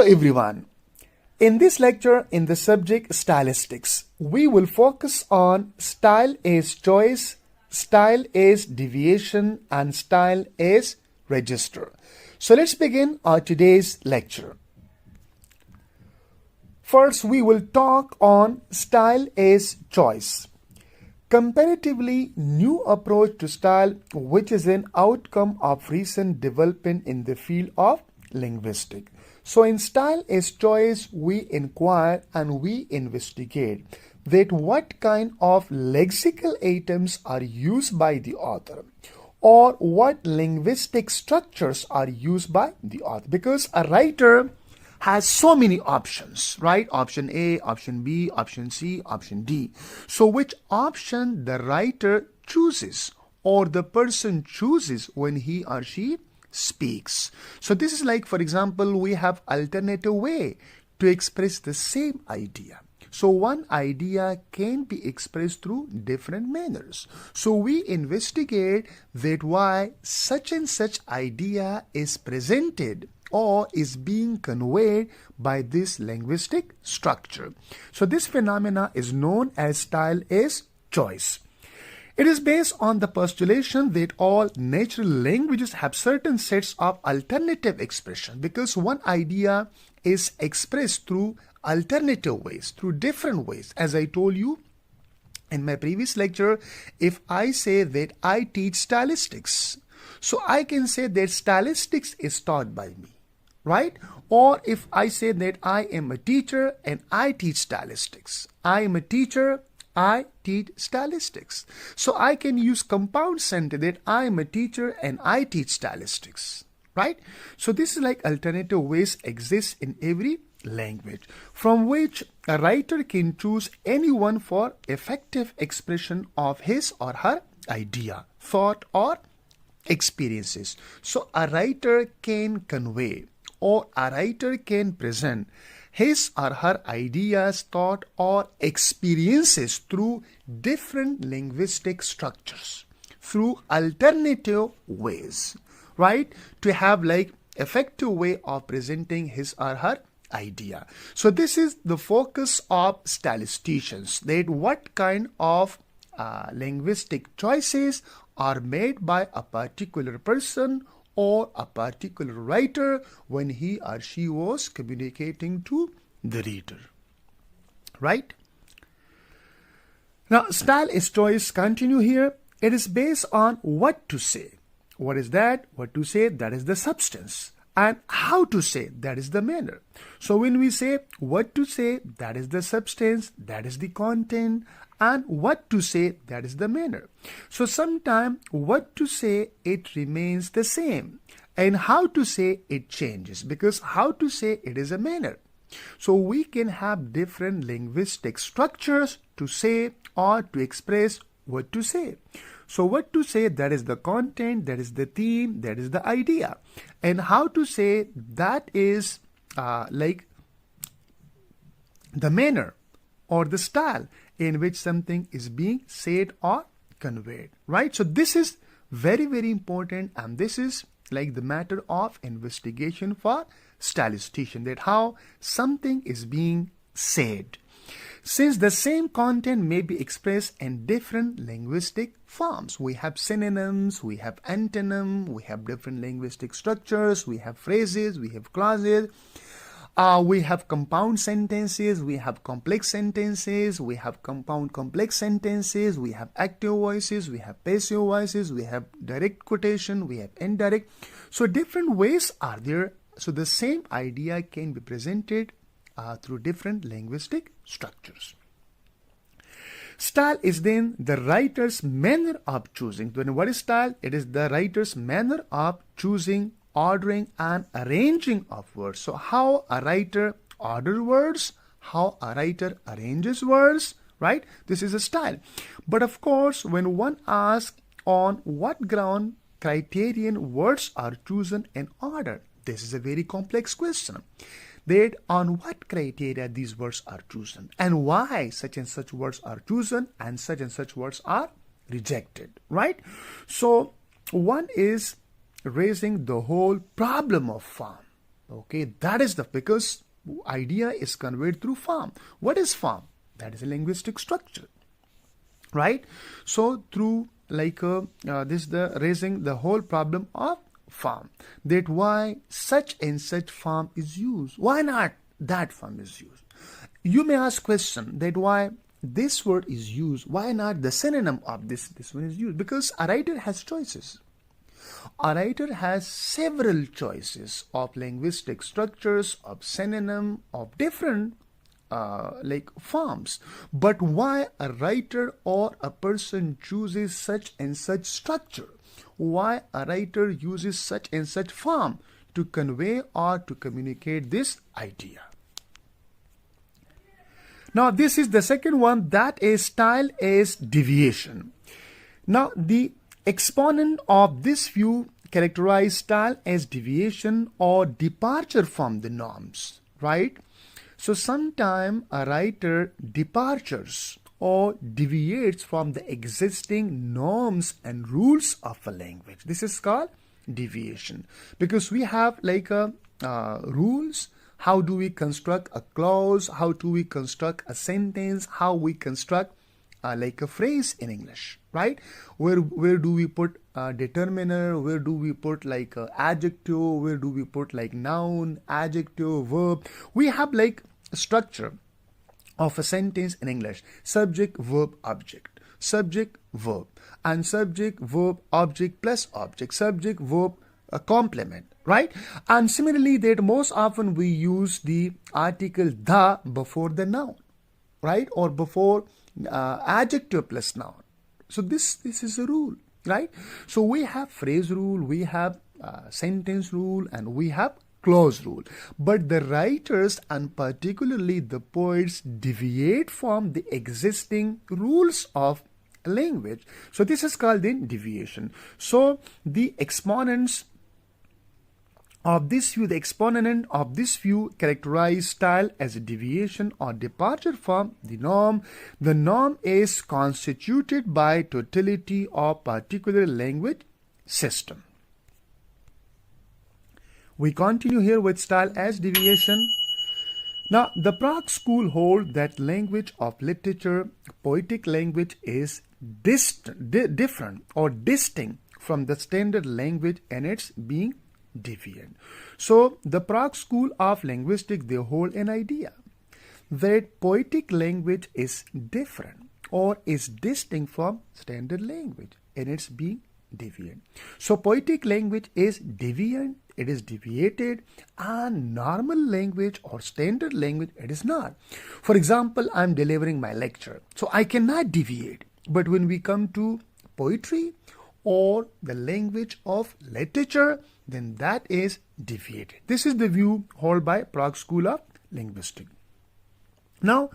Hello everyone. In this lecture in the subject stylistics, we will focus on style as choice, style as deviation and style as register. So let's begin our today's lecture. First, we will talk on style as choice. Comparatively new approach to style, which is an outcome of recent development in the field of linguistics. So in style as choice, we inquire and we investigate that what kind of lexical items are used by the author or what linguistic structures are used by the author, because a writer has so many options, right? Option A, option B, option C, option D. So which option the writer chooses or the person chooses when he or she speaks. So this is like, for example, we have alternative way to express the same idea. So one idea can be expressed through different manners. So we investigate that why such and such idea is presented or is being conveyed by this linguistic structure. So this phenomena is known as style as choice. It is based on the postulation that all natural languages have certain sets of alternative expression, because one idea is expressed through alternative ways, through different ways. As I told you in my previous lecture, if I say that I teach stylistics, so I can say that stylistics is taught by me, right? Or if I say that I am a teacher and I teach stylistics, I am a teacher, I teach stylistics. So I can use compound sentence that I am a teacher and I teach stylistics, right? So this is like alternative ways exist in every language from which a writer can choose any one for effective expression of his or her idea, thought or experiences. So a writer can convey or a writer can present his or her ideas, thought or experiences through different linguistic structures, through alternative ways, right? To have like effective way of presenting his or her idea. So this is the focus of stylisticians, that what kind of linguistic choices are made by a particular person or a particular writer when he or she was communicating to the reader, right? Now, style is choice. Continue here. It is based on what to say. What is that? What to say, that is the substance. And how to say, that is the manner. So when we say what to say, that is the substance, that is the content, and what to say, that is the manner. So sometimes what to say, it remains the same, and how to say, it changes, because how to say, it is a manner. So we can have different linguistic structures to say or to express what to say. So what to say, that is the content, that is the theme, that is the idea. And how to say, that is like the manner or the style in which something is being said or conveyed, right? So this is very, very important, and this is like the matter of investigation for stylistician, that how something is being said. Since the same content may be expressed in different linguistic forms. We have synonyms, we have antonym, we have different linguistic structures, we have phrases, we have clauses, we have compound sentences, we have complex sentences, we have compound complex sentences, we have active voices, we have passive voices, we have direct quotation, we have indirect. So different ways are there. So the same idea can be presented through different linguistic structures. Style is then the writer's manner of choosing. Then what is style? It is the writer's manner of choosing, ordering and arranging of words. So how a writer orders words, how a writer arranges words, right? This is a style. But of course, when one asks on what ground criterion words are chosen in order, this is a very complex question. That on what criteria these words are chosen and why such and such words are chosen and such words are rejected, right? So one is raising the whole problem of form, Okay, that is because idea is conveyed through form. What is form? That is a linguistic structure, right? So through this the raising the whole problem of form, that why such and such form is used, why not that form is used. You may ask question that why this word is used, why not the synonym of this one is used, because a writer has choices. A writer has several choices of linguistic structures, of synonym, of different forms. But why a writer or a person chooses such and such structure? Why a writer uses such and such form to convey or to communicate this idea? Now, this is the second one, that is style as deviation. Now, the exponent of this view characterize style as deviation or departure from the norms, right? So sometime a writer departures or deviates from the existing norms and rules of a language. This is called deviation, because we have rules. How do we construct a clause? How do we construct a sentence? How we construct a phrase in English, right? Where do we put a determiner? Where do we put adjective? Where do we put noun, adjective, verb? We have a structure of a sentence in English: subject, verb, object, subject, verb, and subject, verb, object plus object, subject, verb, a complement, right? And similarly, that most often we use the article the before the noun, right? Or before adjective plus noun. So this is a rule, right? So we have phrase rule, we have sentence rule, and we have clause rule. But the writers, and particularly the poets, deviate from the existing rules of language. So this is called the deviation. So the exponent of this view characterize style as a deviation or departure from the norm. The norm is constituted by totality of particular language system. We continue here with style as deviation. Now, the Prague school hold that language of literature, poetic language, is different or distinct from the standard language, and it's being deviant. So the Prague school of linguistics, they hold an idea that poetic language is different or is distinct from standard language, and it's being deviant. So poetic language is deviant, it is deviated, and normal language or standard language, it is not. For example, I'm delivering my lecture, so I cannot deviate. But when we come to poetry or the language of literature, then that is deviated. This is the view held by Prague School of Linguistics. Now,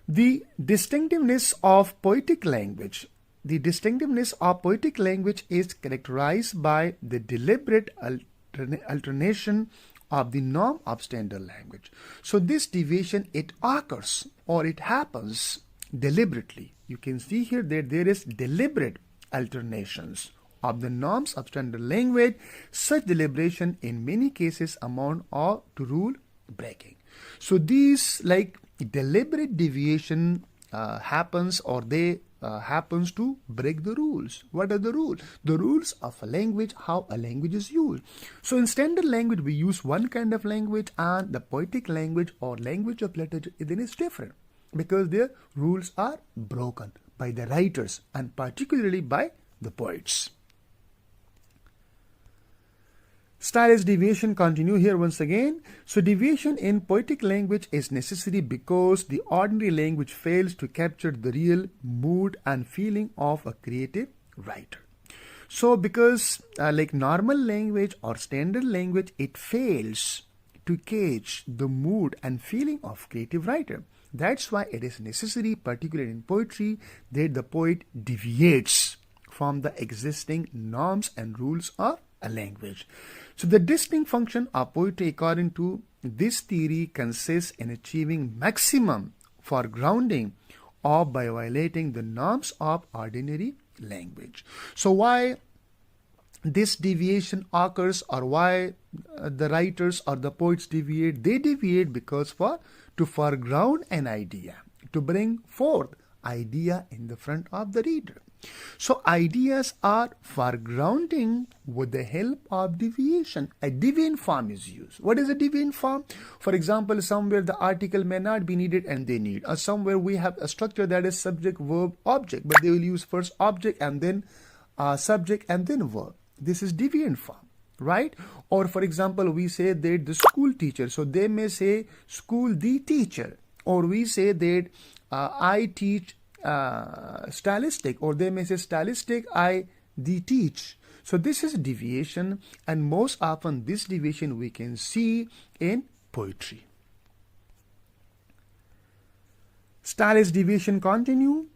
the distinctiveness of poetic language is characterized by the deliberate alternation of the norm of standard language. So this deviation, it occurs or it happens deliberately. You can see here that there is deliberate alternations of the norms of standard language. Such deliberation in many cases amount to rule breaking. So these deliberate deviation happens, or they happens to break the rules. What are the rules? The rules of a language, how a language is used. So in standard language we use one kind of language, and the poetic language or language of literature then is different, because their rules are broken by the writers and particularly by the poets. Style as deviation continue here once again. So deviation in poetic language is necessary because the ordinary language fails to capture the real mood and feeling of a creative writer. So because normal language or standard language, it fails to catch the mood and feeling of creative writer. That's why it is necessary, particularly in poetry, that the poet deviates from the existing norms and rules of a language. So the distinct function of poetry, according to this theory, consists in achieving maximum foregrounding or by violating the norms of ordinary language. So why this deviation occurs, or why the writers or the poets deviate. They deviate because to foreground an idea, to bring forth idea in the front of the reader. So ideas are foregrounding with the help of deviation. A deviant form is used. What is a deviant form? For example, somewhere the article may not be needed and they need, or somewhere we have a structure that is subject, verb, object, but they will use first object and then subject and then verb. This is deviant form, right? Or for example, we say that the school teacher, so they may say school the teacher, or we say that I teach stylistic, or they may say stylistic I the teach. So this is deviation, and most often this deviation we can see in poetry. Stylist deviation continue.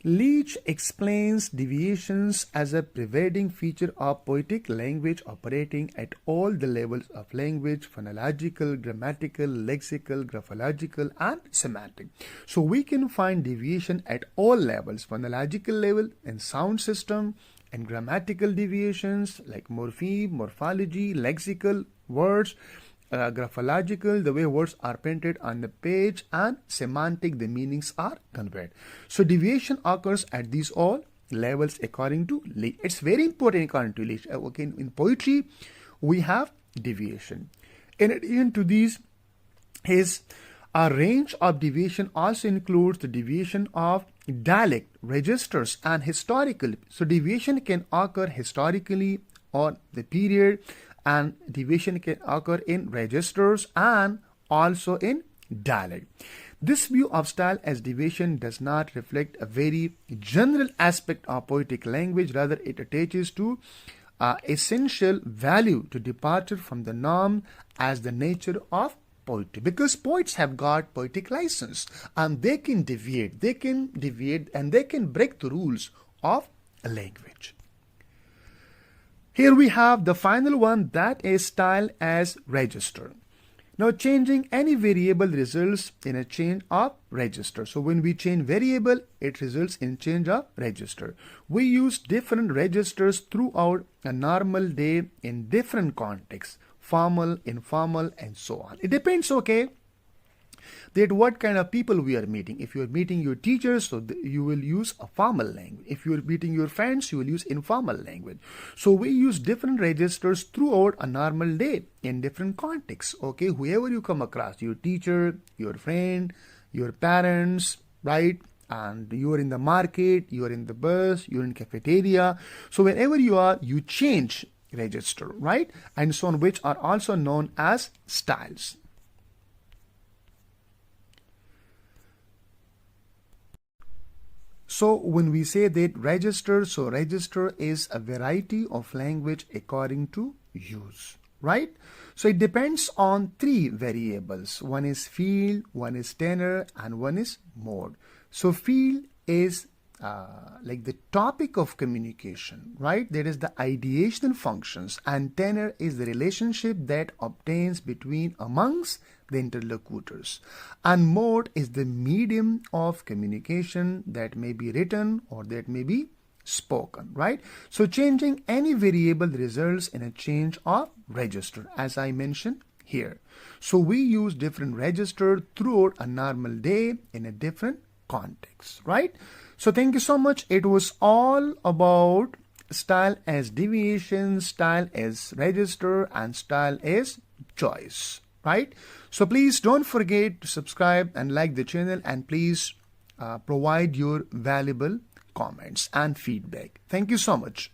Leach explains deviations as a pervading feature of poetic language operating at all the levels of language: phonological, grammatical, lexical, graphological, and semantic. So we can find deviation at all levels: phonological level and sound system, and grammatical deviations like morpheme, morphology, lexical, words, graphological, the way words are printed on the page, and semantic, the meanings are conveyed. So deviation occurs at these all levels according to Leach. It's very important according to Leach. Okay, in poetry we have deviation. In addition to these, his range of deviation also includes the deviation of dialect, registers, and historical. So deviation can occur historically or the period, and deviation can occur in registers and also in dialect. This view of style as deviation does not reflect a very general aspect of poetic language. Rather, it attaches to essential value to departure from the norm as the nature of poetry, because poets have got poetic license and they can deviate and they can break the rules of a language. Here we have the final one, that is style as register. Now, changing any variable results in a change of register. So when we change variable, it results in change of register. We use different registers throughout a normal day in different contexts: formal, informal, and so on. It depends, okay, that what kind of people we are meeting. If you are meeting your teachers, so you will use a formal language. If you are meeting your friends, you will use informal language. So we use different registers throughout a normal day in different contexts. Okay, whoever you come across, your teacher, your friend, your parents, right? And you are in the market, you are in the bus, you're in cafeteria. So wherever you are, you change register, right? And so on, which are also known as styles. So when we say that register, so register is a variety of language according to use, right? So it depends on three variables. One is field, one is tenor, and one is mode. So field is like the topic of communication, right? That is the ideational functions, and tenor is the relationship that obtains between amongst the interlocutors, and mode is the medium of communication that may be written or that may be spoken, right? So changing any variable results in a change of register, as I mentioned here. So we use different register throughout a normal day in a different context, right? So thank you so much. It was all about style as deviation, style as register, and style as choice, right? So please don't forget to subscribe and like the channel, and please provide your valuable comments and feedback. Thank you so much.